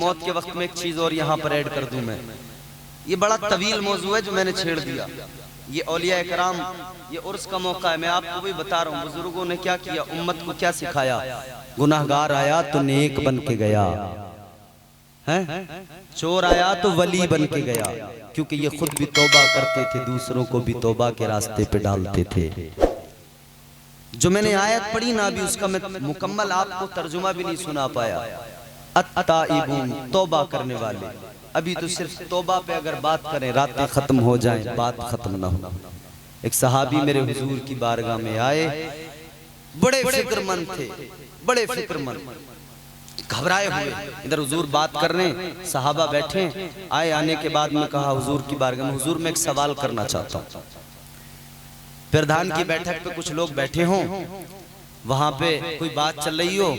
मौत के वक्त में एक चीज और यहाँ पर ऐड कर दूं मैं, ये बड़ा तवील मौजू है जो मैंने छेड़ दिया। ये औलिया कराम, ये उर्स का मौका है, मैं आपको भी बता रहा हूँ बुजुर्गों ने क्या किया, उम्मत को क्या सिखाया। गुनाहगार आया तो नेक बन के गया है, चोर आया तो वली बन के गया, क्योंकि ये खुद भी तौबा करते थे, दूसरों को भी तौबा के रास्ते पे डालते थे। जो मैंने आयत पढ़ी ना अभी, उसका मैं मुकम्मल आपको तर्जुमा भी नहीं सुना पाया। अत्ताइबून, तौबा करने वाले। अभी तो सिर्फ तौबा पे अगर बात करें रातें खत्म हो जाएं, बात खत्म ना हो। एक सहाबी मेरे हुजूर की बारगाह में आए, बड़े फिक्रमंद थे, बड़े फिक्रमंद, घबराए हुए। इधर हुजूर बात कर रहे हैं, सहाबा बैठे आए। आने के बाद में कहा हुजूर की बारगाह में, हुजूर मैं एक सवाल करना चाहता हूँ। प्रधान की बैठक पे कुछ लोग बैठे हों, वहां पे कोई बात चल रही हो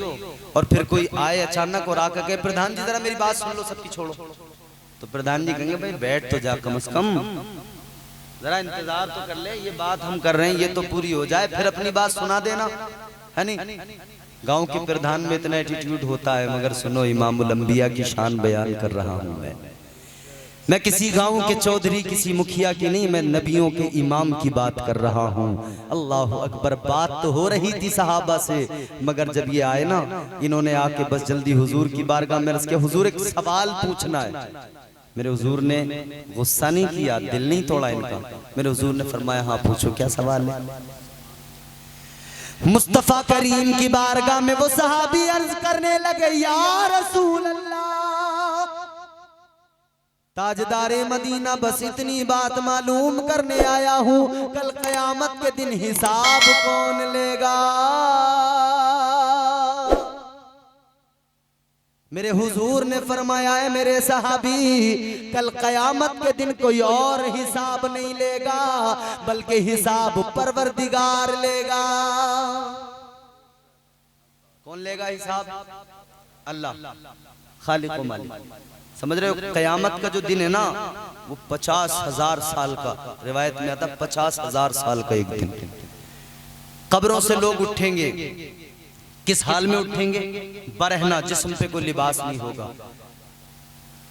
और फिर कोई आए अचानक और आकर कहे प्रधान जी जरा मेरी बात सुन लो, सबकी छोड़ो। तो प्रधान जी कहेंगे भाई बैठ तो जा, कम से कम जरा इंतजार तो कर ले, ये बात हम कर रहे हैं ये तो पूरी हो जाए, फिर अपनी बात सुना देना, है नहीं। गांव के प्रधान में इतना एटीट्यूड होता है, मगर सुनो इमामुल अंबिया की शान बयान कर रहा हूं मैं किसी गांव के चौधरी, किसी मुखिया की नहीं, मैं नबियों के इमाम की बात कर रहा हूँ। अल्लाह अकबर। बात तो हो रही थी सहाबा से, मगर जब ये आए ना, इन्होंने आके बस जल्दी हुजूर की बारगाह में अर्ज़ किया, हुजूर एक सवाल पूछना है। मेरे हुजूर ने गुस्सा नहीं किया, दिल नहीं तोड़ा इनका। मेरे हुजूर ने फरमाया हाँ पूछो, क्या सवाल है। मुस्तफा करीम की बारगाह में वो सहाबी अर्ज करने लगे, या रसूल अल्लाह, ताजदारे मदीना, बस इतनी बात मालूम करने आया हूँ, कल कयामत के दिन हिसाब कौन लेगा। मेरे हुजूर ने फरमाया है मेरे सहाबी, कल कयामत के दिन कोई और हिसाब नहीं लेगा, बल्कि हिसाब परवरदिगार लेगा। कौन लेगा हिसाब? अल्लाह, खालिक व मालिक। समझ रहे हो, कयामत का जो दिन है ना, वो 50,000 साल का, रिवायत में आता 50,000 साल का एक दिन। कब्रों से लोग उठेंगे, किस हाल में उठेंगे? बरहना, जिस्म पे कोई लिबास नहीं होगा।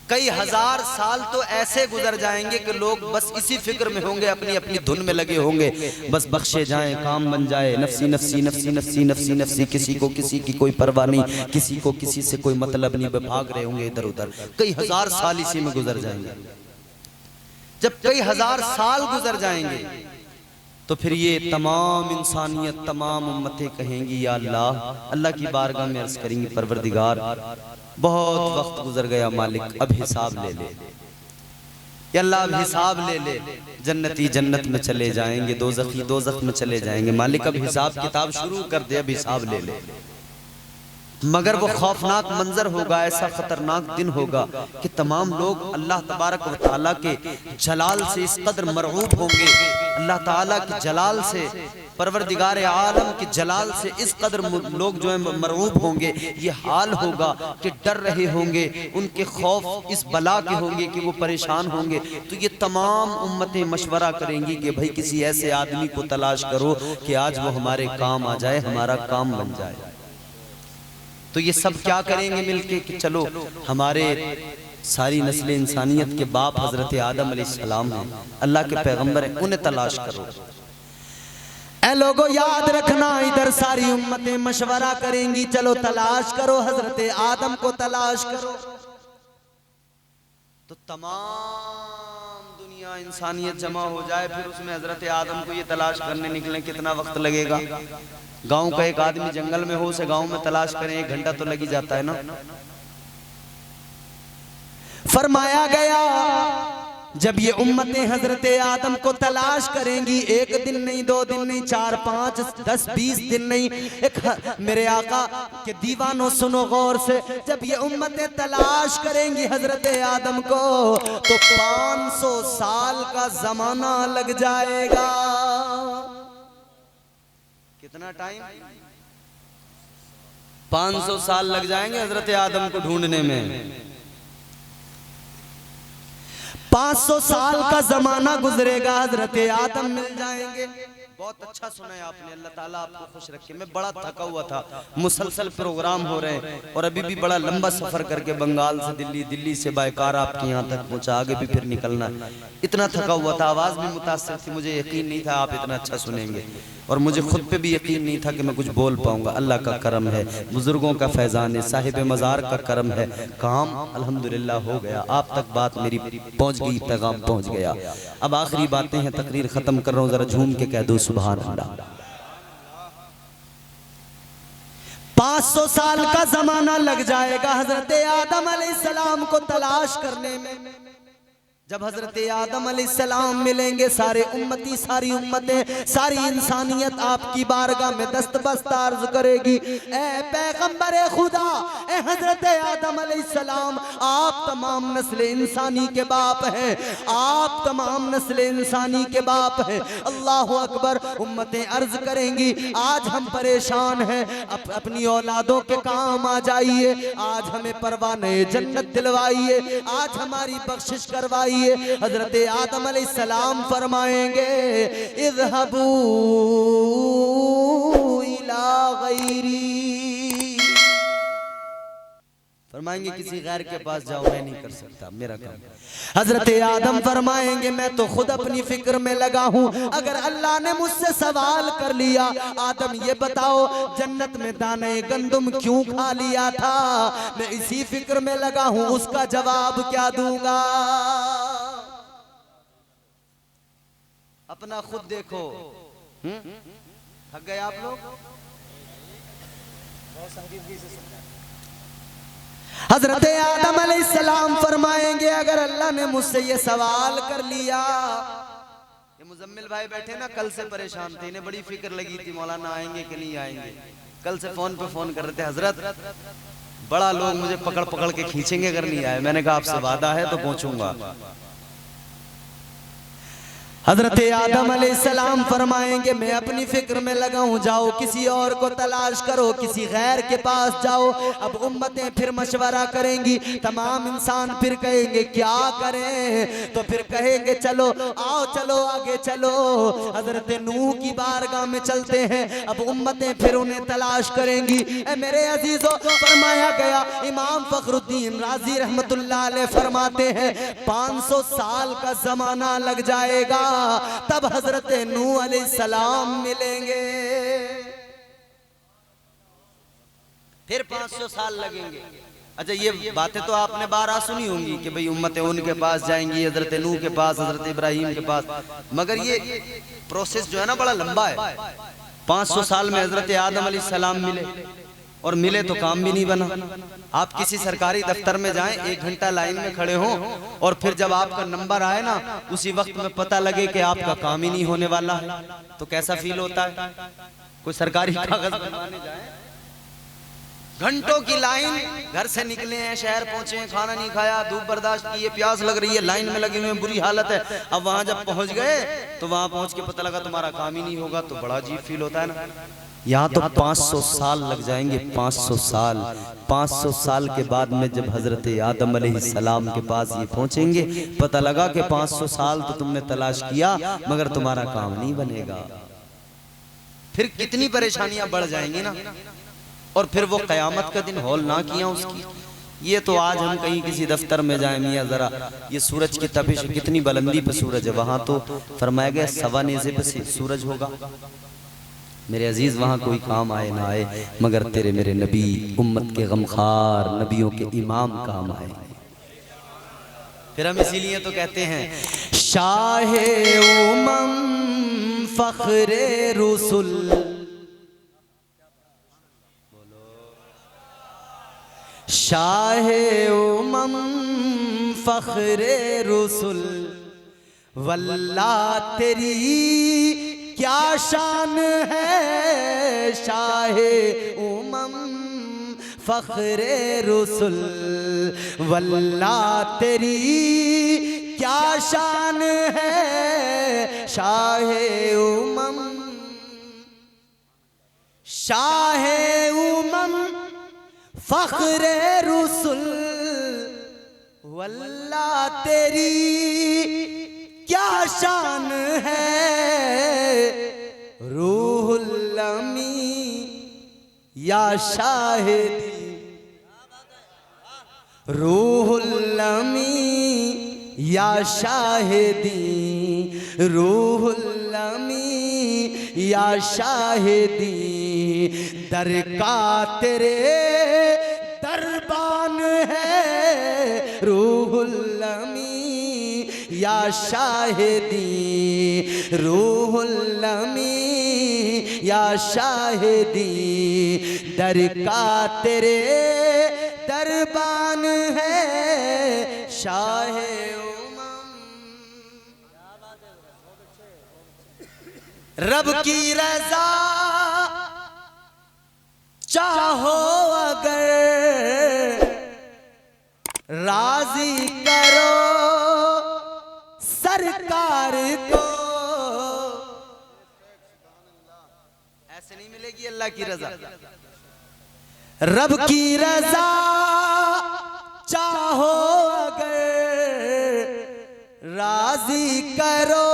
कई हजार साल तो ऐसे गुजर जाएंगे कि लोग बस इसी फिक्र में होंगे, अपनी अपनी धुन में लगे होंगे, बस बख्शे जाएं, काम बन जाए, नफसी नफसी नफसी नफसी नफसी नफसी, किसी को किसी की कोई परवाह नहीं, किसी को किसी से कोई मतलब नहीं, भाग रहे होंगे इधर उधर। कई हजार साल इसी में गुजर जाएंगे। जब कई हजार साल गुजर जाएंगे तो फिर ये तमाम इंसानियत, तमाम उम्मतें कहेंगी या अल्लाह, अल्लाह की बारगाह में अर्ज करेंगी परवरदिगार बहुत वक्त गुजर गया मालिक, अब हिसाब ले ले, या अल्लाह अब हिसाब ले ले। जन्नती जन्नत में चले जाएंगे, दोज़खी दोज़ख में चले जाएंगे, मालिक अब हिसाब किताब शुरू कर दे, अब हिसाब ले ले। मगर वो खौफनाक मंजर होगा, ऐसा खतरनाक दिन होगा कि तमाम लोग अल्लाह तबारक व तआला के जलाल से इस कदर मरऊब होंगे, अल्लाह ताला के जलाल से, परवरदिगार आलम के जलाल से इस कदर लोग जो है मरऊब होंगे। ये हाल होगा कि डर रहे होंगे, उनके खौफ इस बला के होंगे कि वो परेशान होंगे। तो ये तमाम उम्मतें मशवरा करेंगी कि भाई किसी ऐसे आदमी को तलाश करो कि आज वो हमारे काम आ जाए, हमारा काम बन जाए। तो ये सब क्या करेंगे मिलके कि चलो हमारे सारी नस्ल इंसानियत के बाप हजरत आदम अलैहिस्सलाम हैं, अल्लाह के पैगंबर हैं, उन्हें तलाश करो। ऐ लोगों याद रखना, इधर सारी उम्मतें मशवरा करेंगी, चलो तलाश करो, हजरत आदम को तलाश करो। तो तमाम दुनिया इंसानियत जमा हो जाए, फिर उसमें हजरत आदम को ये तलाश करने निकले, कितना वक्त लगेगा। गांव का एक आदमी जंगल में हो, उसे गांव में तलाश करें 1 घंटा तो लग ही जाता है ना। फरमाया गया जब ये उम्मतें हजरत आदम को तलाश करेंगी, 1 दिन नहीं, 2 दिन नहीं, 4, 5, 10, 20 दिन नहीं, मेरे आका के दीवानों सुनो गौर से, जब ये उम्मतें तलाश करेंगी हजरत आदम को तो 500 साल का जमाना लग जाएगा। कितना टाइम? 500 साल लग जाएंगे हजरत आदम को ढूंढने में। 500 साल का जमाना गुजरेगा, हजरत आदम मिल जाएंगे। बहुत अच्छा सुना है आपने, अल्लाह ताला आपको खुश रखे। मैं बड़ा थका हुआ था, मुसलसल प्रोग्राम हो रहे हैं और अभी भी बड़ा लंबा सफर करके बंगाल से दिल्ली, दिल्ली से बायकार आपके यहाँ तक पहुँचा, आगे भी फिर निकलना है। इतना थका हुआ था, आवाज़ भी मुतासिर थी, मुझे यकीन नहीं था आप इतना अच्छा सुनेंगे और मुझे खुद पे भी यकीन नहीं था कि मैं कुछ बोल पाऊंगा। अल्लाह का करम है, बुजुर्गों का फैजान है, साहिब मज़ार का करम है, काम अल्हम्दुलिल्लाह हो गया, आप तक बात मेरी पहुंच गई, पैगाम पहुंच गया। अब आखिरी बातें हैं, तकरीर खत्म कर रहा हूं, जरा झूम के कह दो सुभान अल्लाह। 500 साल का जमाना लग जाएगा हजरत आदम अलैहिस्सलाम को तलाश करने में। जब हजरत आदम अलैहिस्सलाम मिलेंगे, सारे उम्मती, सारी उम्मतें, सारी इंसानियत आपकी बारगाह में दस्तबस्त अर्ज करेगी, ए पैगंबरे खुदा, ए हजरत आदम अलैहिस्सलाम, आप तमाम नस्ल इंसानी के बाप हैं, आप तमाम नस्ल इंसानी के बाप हैं। अल्लाह अकबर। उम्मतें अर्ज करेंगी, आज हम परेशान हैं, अपनी औलादों के काम आ जाइए, आज हमें परवाने जन्नत दिलवाइए, आज हमारी बख्शिश करवाइए। हजरत आदम अलैहिस्सलाम फरमाएंगे, इज़हबू इला गैरी, फरमाएंगे किसी गैर के पास जाओ, मैं नहीं कर सकता, मेरा काम। हजरत आदम फरमाएंगे, मैं तो खुद अपनी फिक्र में लगा हूं, अगर अल्लाह ने मुझसे सवाल कर लिया, आदम ये बताओ जन्नत में दाने गंदुम क्यों खा लिया था, मैं इसी फिक्र में लगा हूं, उसका जवाब क्या दूंगा। अपना खुद देखो। थक गए आप लोग? बहुत संजीदगी से सुनना। हजरत आदम अलैहिस्सलाम फरमाएंगे, अगर अल्लाह ने मुझसे ये सवाल कर लिया, ये मुजम्मिल भाई बैठे ना, कल से परेशान थे, इन्हें बड़ी फिक्र लगी थी मौलाना आएंगे कि नहीं आएंगे। कल से फोन पे फोन कर रहे थे, हजरत बड़ा लोग मुझे पकड़ पकड़ के खींचेंगे अगर नहीं आए। मैंने कहा आपसे वादा है तो पहुंचूंगा। हजरत आदम अलैहिस्सलाम फरमाएंगे, मैं अपनी फिक्र में लगा हूं, जाओ किसी और को तलाश करो, किसी गैर के पास जाओ। अब उम्मतें फिर मशवरा करेंगी, तमाम इंसान फिर कहेंगे क्या करें, तो फिर कहेंगे चलो आओ, चलो आगे चलो, हजरत नूह की बारगाह में चलते हैं। अब उम्मतें फिर उन्हें तलाश करेंगी। ए मेरे अजीजों, फरमाया गया, इमाम फखरुद्दीन राजी रहमतुल्लाह अलैह फरमाते हैं, 500 साल का जमाना लग जाएगा, तब हजरत नूह अलैहिस्सलाम मिलेंगे। फिर 500 साल लगेंगे। अच्छा, ये बातें तो आपने 12 सुनी होंगी कि भाई उम्मतें उनके पास जाएंगी, हजरत नूह के पास, हजरत इब्राहिम के पास, मगर ये प्रोसेस जो है ना बड़ा लंबा है। 500 साल में हजरत आदम अलैहिस्सलाम मिले, और मिले तो काम भी नहीं बना। आप किसी सरकारी दफ्तर में जाएं, 1 घंटा लाइन में खड़े हों, और फिर जब आपका नंबर आए ना, उसी वक्त में पता लगे कि आपका काम ही नहीं होने वाला है, तो कैसा फील होता है। कोई सरकारी कागज बनवाने जाए, घंटों की लाइन, घर से निकले हैं, शहर पहुंचे हैं, खाना नहीं खाया, धूप बर्दाश्त की है, प्यास लग रही है, लाइन में लगे हुए, बुरी हालत है। अब वहां जब पहुंच गए तो वहां पहुंच के पता लगा तुम्हारा काम ही नहीं होगा, तो बड़ा अजीब फील होता है ना। यहाँ तो 500 साल लग जाएंगे, 500 साल। 500 साल के बाद में जब हजरत आदम अलैहिस्सलाम के पास ये पहुंचेंगे, पता लगा कि 500 साल तो तुमने तलाश किया मगर तुम्हारा काम नहीं बनेगा। फिर कितनी परेशानियां बढ़ जाएंगी ना, और फिर वो कयामत का दिन हौल ना किया उसकी। ये तो आज हम कहीं किसी दफ्तर में जाए, मियाँ जरा ये सूरज की तपिश, कितनी बुलंदी पे सूरज है, वहां तो फरमाया गया 1.25 नेज़े पे सूरज होगा। मेरे अजीज, वहाँ कोई काम आए ना आए, मगर तेरे मेरे नबी, उम्मत के गमखार, नबियों के इमाम काम आए। फिर हम इसीलिए तो कहते हैं, शाहे उमम फखरे रसूल, शाहे उमम फखरे रसूल, वल्लाह तेरी क्या शान है, शाहे उमम फखरे रसूल, वल्लाह तेरी क्या शान है, शाहे उमम, शाहे उमम फखरे रसूल, वल्लाह तेरी क्या शान है, या शाहिदी, रूहुल अमी या शाहिदी, रूहुल अमी या शाहिदी, दर का तेरे दरबान है रूहुल अमी या शाहिदी, रूहुल अमी या शाहिदी, दर का तेरे दरबान है शाहे उमम। रब की रजा चाहो अगर, राजी करो सरकार को। ऐसे नहीं मिलेगी अल्लाह की रजा। रब की रजा चाहो अगर, राजी करो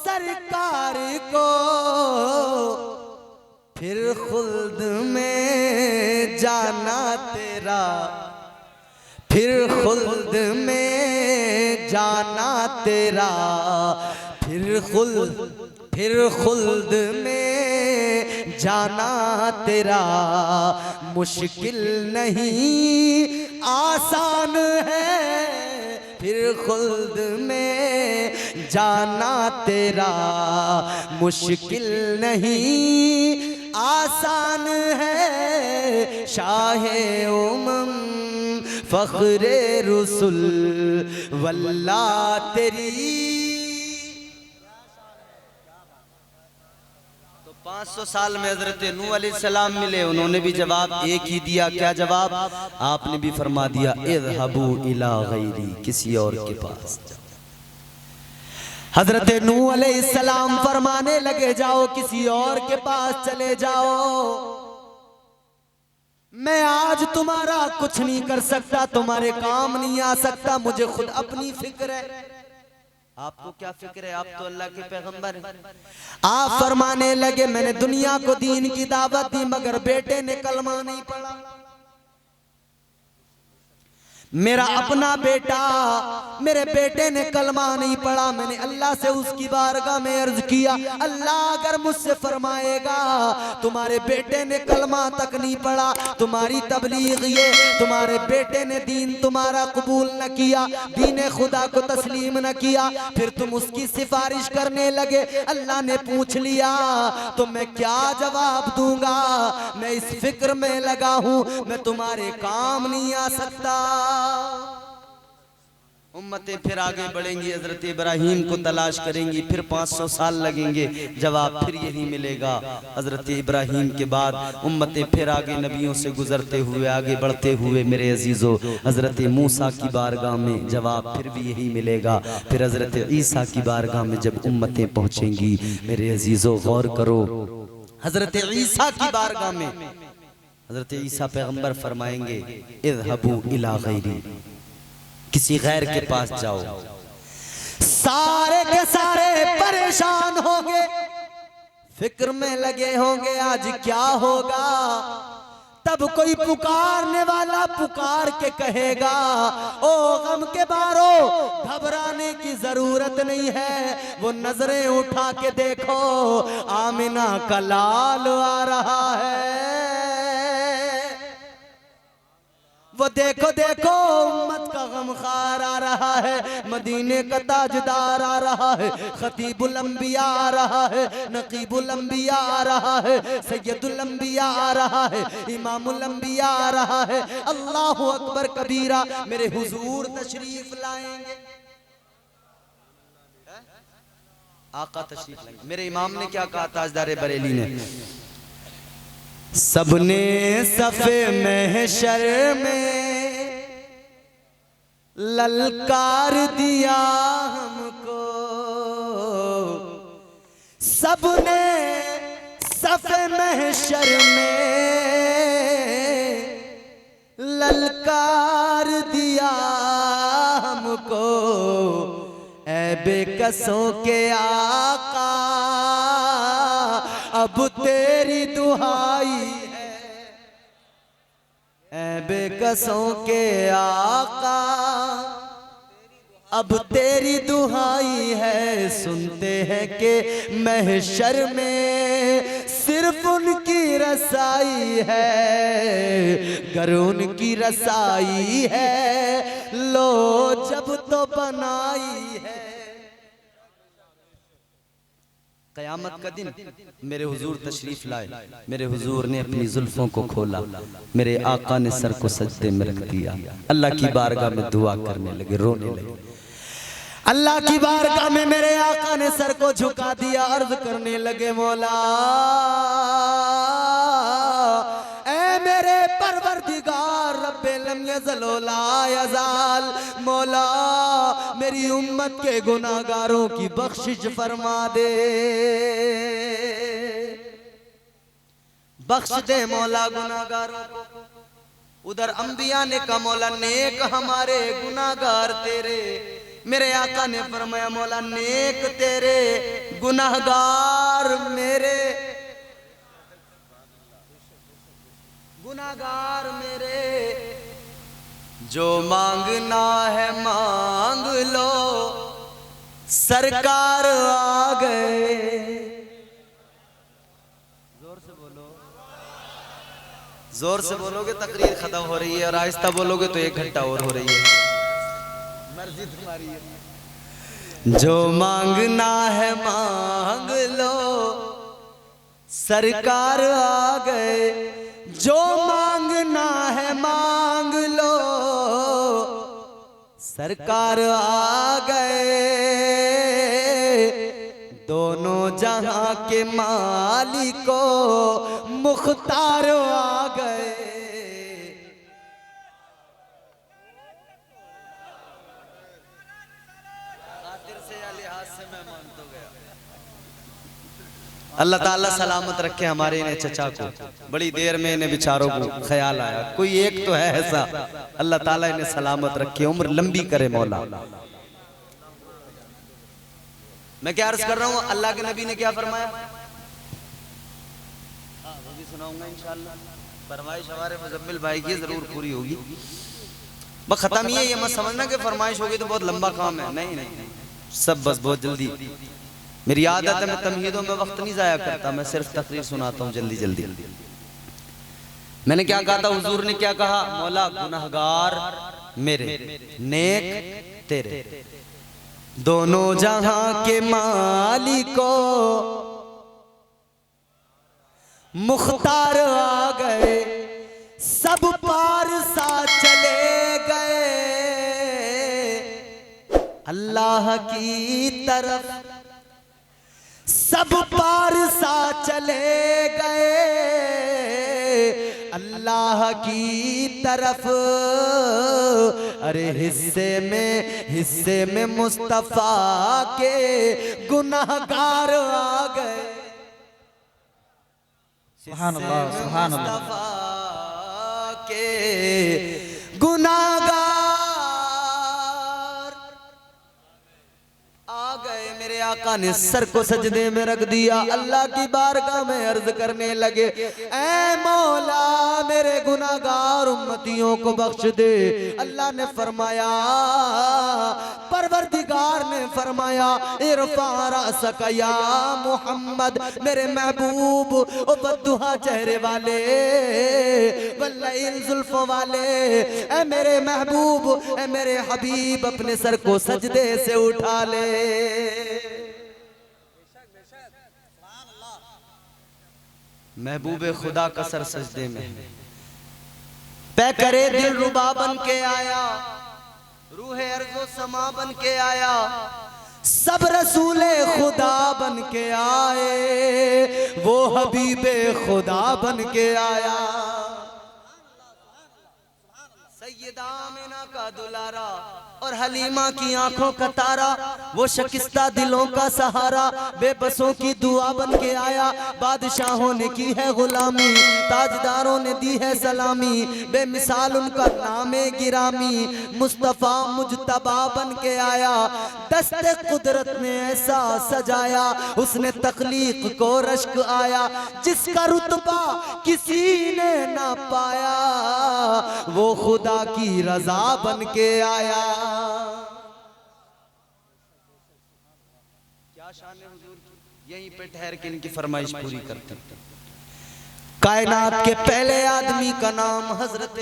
सरकार को, फिर खुल्द में जाना तेरा, फिर खुल्द में जाना तेरा, फिर खुल्द में जाना तेरा, मुश्किल नहीं आसान है, फिर खुल्द में जाना तेरा, मुश्किल नहीं आसान है, शाहे उमम फख्रे रसूल वल्लाह तेरी। 500 साल में हजरत नूह अलैहिस्सलाम मिले, उन्होंने भी जवाब एक ही दिया। क्या जवाब? आपने भी फरमा दिया इज़हबू इला गैरी, किसी और के पास। हजरत नूह अलैहिस्सलाम फरमाने लगे जाओ किसी और के पास चले जाओ, मैं आज तुम्हारा कुछ नहीं कर सकता, तुम्हारे काम नहीं आ सकता, मुझे खुद अपनी फिक्र है। आपको क्या फिक्र है? आप तो अल्लाह के पैगंबर हैं। आप फरमाने लगे मैंने दुनिया को दीन की दावत दी मगर बेटे ने कलमा नहीं पढ़ा। मेरा अपना बेटा, मेरे बेटे ने कलमा नहीं पढ़ा। मैंने अल्लाह से उसकी बारगाह में अर्ज किया, अल्लाह अगर मुझसे फरमाएगा तुम्हारे बेटे ने कलमा तक नहीं पढ़ा, तुम्हारी तबलीग ये, तुम्हारे बेटे ने दीन तुम्हारा कबूल न किया, दीन खुदा को तस्लीम न किया, फिर तुम उसकी सिफारिश करने लगे। अल्लाह ने पूछ लिया तो मैं क्या जवाब दूंगा? मैं इस फिक्र में लगा हूं, मैं तुम्हारे काम नहीं आ सकता। उम्मतें फिर आगे बढ़ेंगी, हजरत इब्राहीम को तलाश करेंगी, फिर 500 साल लगेंगे, जवाब फिर यही मिलेगा। हजरत इब्राहीम के बाद उम्मतें फिर आगे नबियों से गुजरते हुए आगे बढ़ते हुए मेरे अजीजों हजरत मूसा की बारगाह में जवाब फिर भी यही मिलेगा। फिर हजरत ईसा की बारगाह में जब उम्मतें पहुंचेंगी मेरे अजीजों गौर करो, हजरत ईसा की बारगाह में हजरत ईसा पैगंबर फरमाएंगे इज़हबू इला गैरी, किसी गैर के पास जाओ। सारे के सारे परेशान होंगे, फिक्र में लगे होंगे आज क्या होगा। तब कोई पुकारने वाला पुकार के कहेगा ओ गम के बारो घबराने की जरूरत नहीं है, वो नजरें उठा के देखो आमिना का लाल आ रहा है, वो देखो देखो उम्मत का गमखार आ रहा है, मदीने का ताजदार आ रहा है, खतीबुल अंबिया आ रहा है, नकीबुल अंबिया आ रहा है, सैयदुल अंबिया आ रहा है, इमामुल अंबिया आ रहा है। अल्लाहु अकबर कबीरा, मेरे हुजूर तशरीफ लाएंगे, आका तशरीफ लाएंगे। मेरे इमाम ने क्या कहा, ताजदार बरेली ने, सबने सफे महशर में ललकार दिया हमको, सबने सफे महशर में ललकार दिया हमको, ऐ बेकसों के आका अब तेरी दुहाई है, बेकसों के आका, अब तेरी दुहाई है, सुनते हैं कि महशर में सिर्फ उनकी रसाई है, गर उनकी रसाई है लो जब तो बनाई है। क़यामत का दिन मेरे हुजूर तशरीफ लाए, मेरे हुजूर ने अपनी जुल्फों को खोला, मेरे आका ने सर को सजदे में रख दिया, अल्लाह की बारगाह में दुआ करने लगे, रोने लगे। अल्लाह की बारगाह में मेरे आका ने सर को झुका दिया, अर्ज करने लगे मौला ऐ मेरे परवरदिगार रब्बे लम यज़ल ला यज़ाल, मौला मेरी उम्मत के गुनाहगारों की बख्शिश फरमा दे, बख्श दे मौला गुनाहगारों को। उधर अंबिया ने कहा मौला नेक हमारे गुनाहगार तेरे, मेरे आका ने फरमाया मौला नेक तेरे गुनाहगार मेरे, गुनाहगार मेरे, जो मांगना है मांग लो सरकार आ गए। जोर से बोलो, जोर से बोलोगे तकरीर खत्म हो रही है, और आहिस्ता बोलोगे तो 1 घंटा और हो रही है, मर्जी तुम्हारी है। जो मांगना है मांग लो सरकार आ गए, जो मांगना है मांग लो सरकार आ गए, दोनों जहां के मालिको मुख्तार आ गए। अल्लाह ताला सलामत रखे हमारे इन्हें चचा को, बड़ी देर में इन्हें बेचारों को ख्याल आया, कोई एक तो है ऐसा, अल्लाह ताला इन्हें सलामत रखे, उम्र लंबी करे मौला। मैं क्या अर्ज कर रहा हूँ, अल्लाह के नबी ने क्या फरमाया, वो भी सुनाऊंगा इंशाअल्लाह, फरमाइश हमारे मुजम्मिल भाई की जरूर पूरी होगी। बस खत्म ही है, ये मत समझना कि फरमाइश होगी तो बहुत लंबा काम है, नहीं नहीं, सब बस बहुत जल्दी। मेरी आदत है मैं तमहीदों में वक्त नहीं जाया करता, मैं सिर्फ तकरीर सुनाता हूँ जल्दी जल्दी। मैंने क्या कहा था, हुजूर ने क्या कहा, मौला गुनहगार मेरे नेक तेरे, दोनों जहां के मालिको मुख्तार आ गए, सब पार सा चले गए अल्लाह की तरफ, सब पार सा चले गए अल्लाह की तरफ, अरे हिस्से में मुस्तफा के गुनाहगार आ गए। सुभान अल्लाह, सुभान अल्लाह, मुस्तफा के गुनाहगार आ गए। मेरे आका ने सर को सजदे में रख दिया, अल्लाह की बारगाह में अर्ज करने लगे, ऐ मौला मेरे गुनाहगार उम्मतियों को बख्श दे। अल्लाह ने फरमाया, परवरदिगार ने फरमाया, इरफा रअसक या मोहम्मद, मेरे महबूब ओ बद्दुहा चेहरे वाले, वल्लैल जुल्फों वाले, ऐ मेरे महबूब, ऐ मेरे हबीब, अपने सर को सजदे से उठा ले। महबूबे खुदा का सर सजदे में, पे करे दिल रुबा बन के आया, रूहे अर्ज़ो समा बन के आया, सब रसूले खुदा बन के आए, वो हबीबे खुदा बन के आया। सैयदा आमिना का दुलारा और हलीमा की आंखों का तारा, वो शकिस्ता दिलों का सहारा, बेबसों की दुआ बन के आया। बादशाहों ने की है गुलामी, ताजदारों ने दी है सलामी, बेमिसाल उनका नामे गिरामी, मुस्तफा मुजतबा बन के आया। दस्ते कुदरत ने ऐसा सजाया, उसने तख्लीक को रश्क आया, जिसका रुतबा किसी ने ना पाया, वो खुदा की रजा बन के आया। क्या शान है हुजूर की, यहीं पे ठहर के इनकी फरमाइश पूरी करते हैं। कायनात के पहले आदमी का नाम हजरत